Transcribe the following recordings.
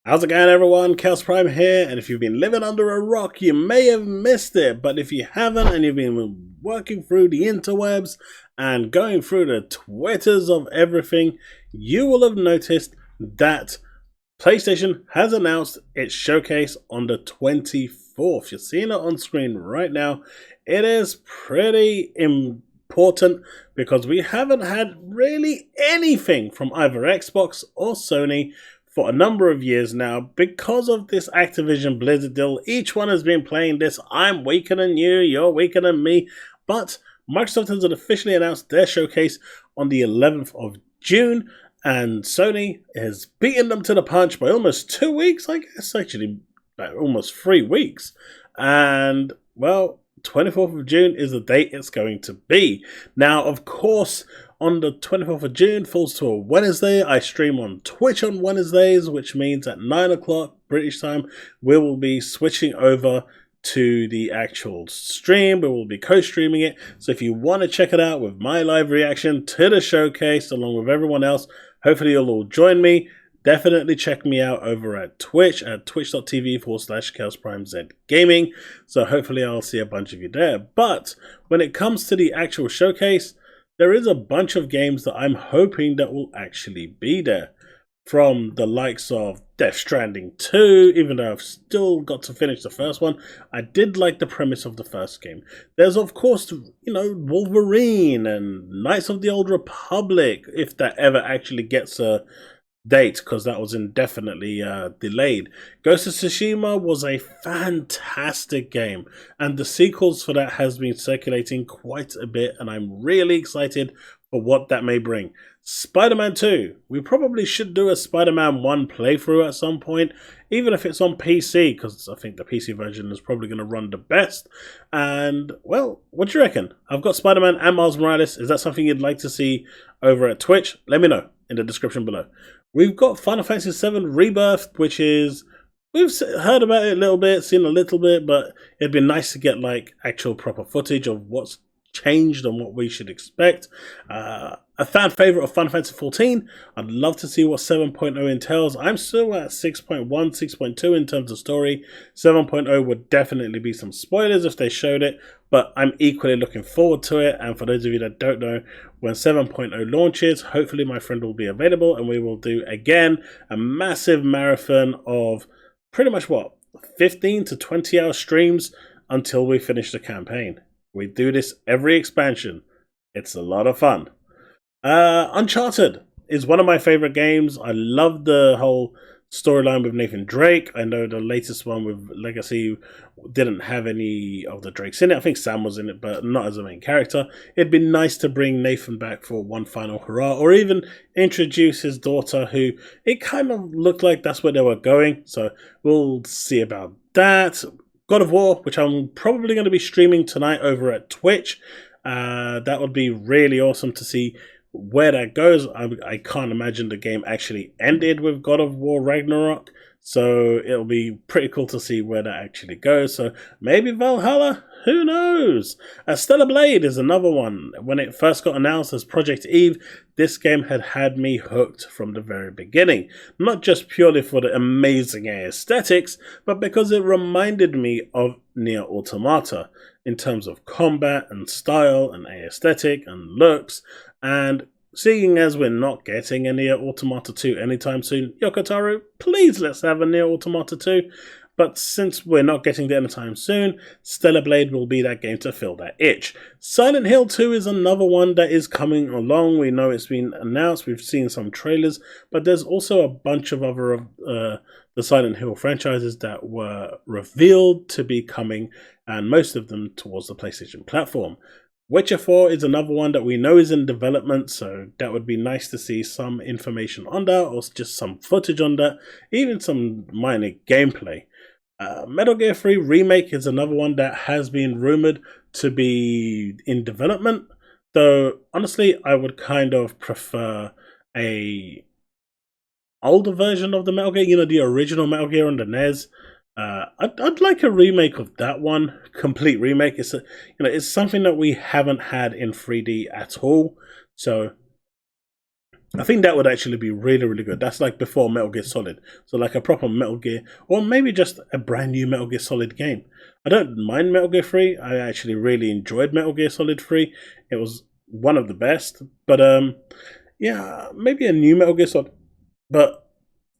How's it going, everyone? Chaos Prime here, and if you've been living under a rock, you may have missed it. But if you haven't, and you've been working through the interwebs and going through the Twitters of everything, you will have noticed that PlayStation has announced its showcase on the 24th. You're seeing it on screen right now. It is pretty important because we haven't had really anything from either Xbox or Sony for a number of years now because of this Activision Blizzard deal. Each one has been playing this I'm weaker than you, you're weaker than me. But Microsoft has officially announced their showcase on the 11th of June, and Sony has beaten them to the punch by almost 2 weeks, I guess, actually, almost 3 weeks. And, well, 24th of June is the date it's going to be. Now, of course, on the 24th of June falls to a Wednesday. I stream on Twitch on Wednesdays, which means at 9 o'clock British time, we will be switching over to the actual stream. We will be co-streaming it. So if you want to check it out with my live reaction to the showcase along with everyone else, hopefully you'll all join me. Definitely check me out over at Twitch at twitch.tv/ChaosPrimeZGaming. So hopefully I'll see a bunch of you there. But when it comes to the actual showcase, there is a bunch of games that I'm hoping that will actually be there. From the likes of Death Stranding 2, even though I've still got to finish the first one, I did like the premise of the first game. There's, of course, Wolverine and Knights of the Old Republic, if that ever actually gets a date, because that was indefinitely delayed. Ghost of Tsushima was a fantastic game, and the sequels for that has been circulating quite a bit, and I'm really excited for what that may bring. Spider-Man 2. We probably should do a Spider-Man 1 playthrough at some point, even if it's on PC, because I think the PC version is probably going to run the best. And, well, what do you reckon? I've got Spider-Man and Miles Morales. Is that something you'd like to see over at Twitch? Let me know in the description below. We've got Final Fantasy VII Rebirth, which is, we've heard about it a little bit, seen a little bit, but it'd be nice to get like actual proper footage of what's changed and what we should expect. A fan favorite of Final Fantasy XIV. I'd love to see what 7.0 entails. I'm still at 6.1, 6.2 in terms of story. 7.0 would definitely be some spoilers if they showed it, but I'm equally looking forward to it. And for those of you that don't know, when 7.0 launches, hopefully my friend will be available and we will do again a massive marathon of pretty much 15 to 20 hour streams until we finish the campaign. We do this every expansion. It's a lot of fun. Uncharted is one of my favorite games. I love the whole storyline with Nathan Drake. I know the latest one with Legacy didn't have any of the Drakes in it. I think Sam was in it, but not as a main character. It'd be nice to bring Nathan back for one final hurrah, or even introduce his daughter, who it kind of looked like that's where they were going. So we'll see about that. God of War, which I'm probably going to be streaming tonight over at Twitch. That would be really awesome to see where that goes. I can't imagine the game actually ended with God of War Ragnarok, so it'll be pretty cool to see where that actually goes. So maybe Valhalla, who knows? Stellar Blade is another one. When it first got announced as Project Eve, this game had me hooked from the very beginning. Not just purely for the amazing aesthetics, but because it reminded me of Nier Automata in terms of combat and style and aesthetic and looks. And seeing as we're not getting a Nier Automata 2 anytime soon, Yoko Taro, please let's have a Nier Automata 2. But since we're not getting there anytime soon, Stellar Blade will be that game to fill that itch. Silent Hill 2 is another one that is coming along. We know it's been announced. We've seen some trailers. But there's also a bunch of other the Silent Hill franchises that were revealed to be coming, and most of them towards the PlayStation platform. Witcher 4 is another one that we know is in development, so that would be nice to see some information on that, or just some footage on that, even some minor gameplay. Metal Gear 3 Remake is another one that has been rumored to be in development, though honestly I would kind of prefer a older version of the Metal Gear, the original Metal Gear on the NES. I'd like a remake of that one, complete remake. It's something that we haven't had in 3D at all, so I think that would actually be really, really good. That's like before Metal Gear Solid. So like a proper Metal Gear, or maybe just a brand new Metal Gear Solid game. I don't mind Metal Gear 3. I actually really enjoyed Metal Gear Solid 3. It was one of the best. But yeah, maybe a new Metal Gear Solid. But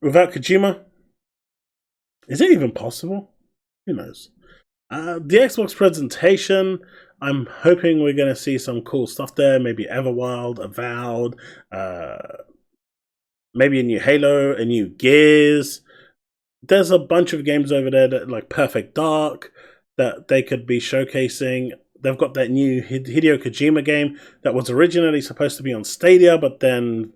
without Kojima, is it even possible? Who knows? The Xbox presentation, I'm hoping we're going to see some cool stuff there. Maybe Everwild, Avowed, maybe a new Halo, a new Gears. There's a bunch of games over there that like Perfect Dark that they could be showcasing. They've got that new Hideo Kojima game that was originally supposed to be on Stadia, but then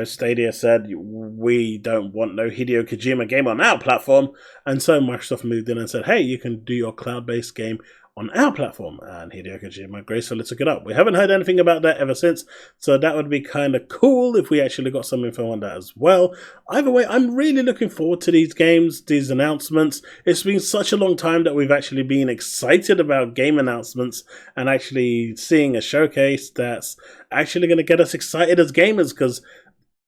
Stadia said we don't want no Hideo Kojima game on our platform, and so Microsoft moved in and said, hey, you can do your cloud-based game on our platform, and Hideo Kojima gracefully took it up. We haven't heard anything about that ever since, so that would be kind of cool if we actually got some info on that as well. Either way, I'm really looking forward to these games, these announcements. It's been such a long time that we've actually been excited about game announcements and actually seeing a showcase that's actually going to get us excited as gamers, because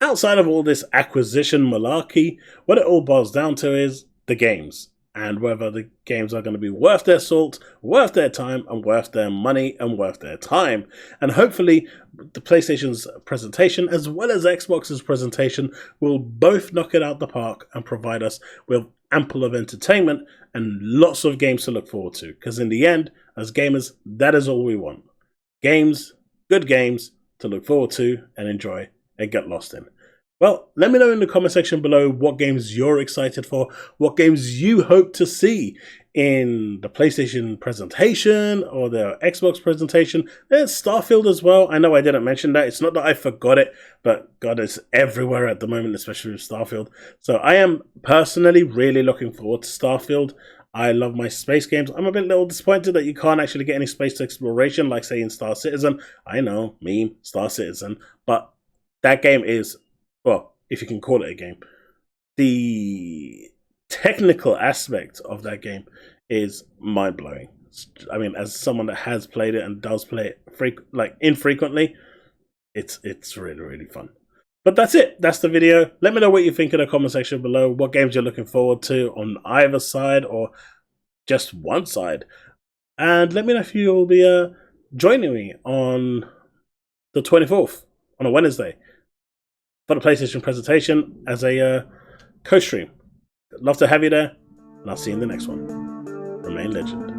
outside of all this acquisition malarkey, what it all boils down to is the games, and whether the games are going to be worth their salt, worth their time, and worth their money, and worth their time. And hopefully, the PlayStation's presentation, as well as Xbox's presentation, will both knock it out the park and provide us with ample of entertainment and lots of games to look forward to. Because in the end, as gamers, that is all we want. Games, good games, to look forward to and enjoy and get lost in. Well, let me know in the comment section below what games you're excited for, what games you hope to see in the PlayStation presentation or the Xbox presentation. There's Starfield as well. I know I didn't mention that. It's not that I forgot it, but God, it's everywhere at the moment, especially with Starfield. So I am personally really looking forward to Starfield. I love my space games. I'm a little disappointed that you can't actually get any space exploration like, say, in Star Citizen. I know, meme, Star Citizen, but that game is, well, if you can call it a game, the technical aspect of that game is mind-blowing. I mean, as someone that has played it and does play it infrequently, it's really, really fun. But that's it. That's the video. Let me know what you think in the comment section below, what games you're looking forward to on either side or just one side. And let me know if you will be joining me on the 24th, on a Wednesday, for the PlayStation presentation as a co-stream. Love to have you there, and I'll see you in the next one. Remain legend.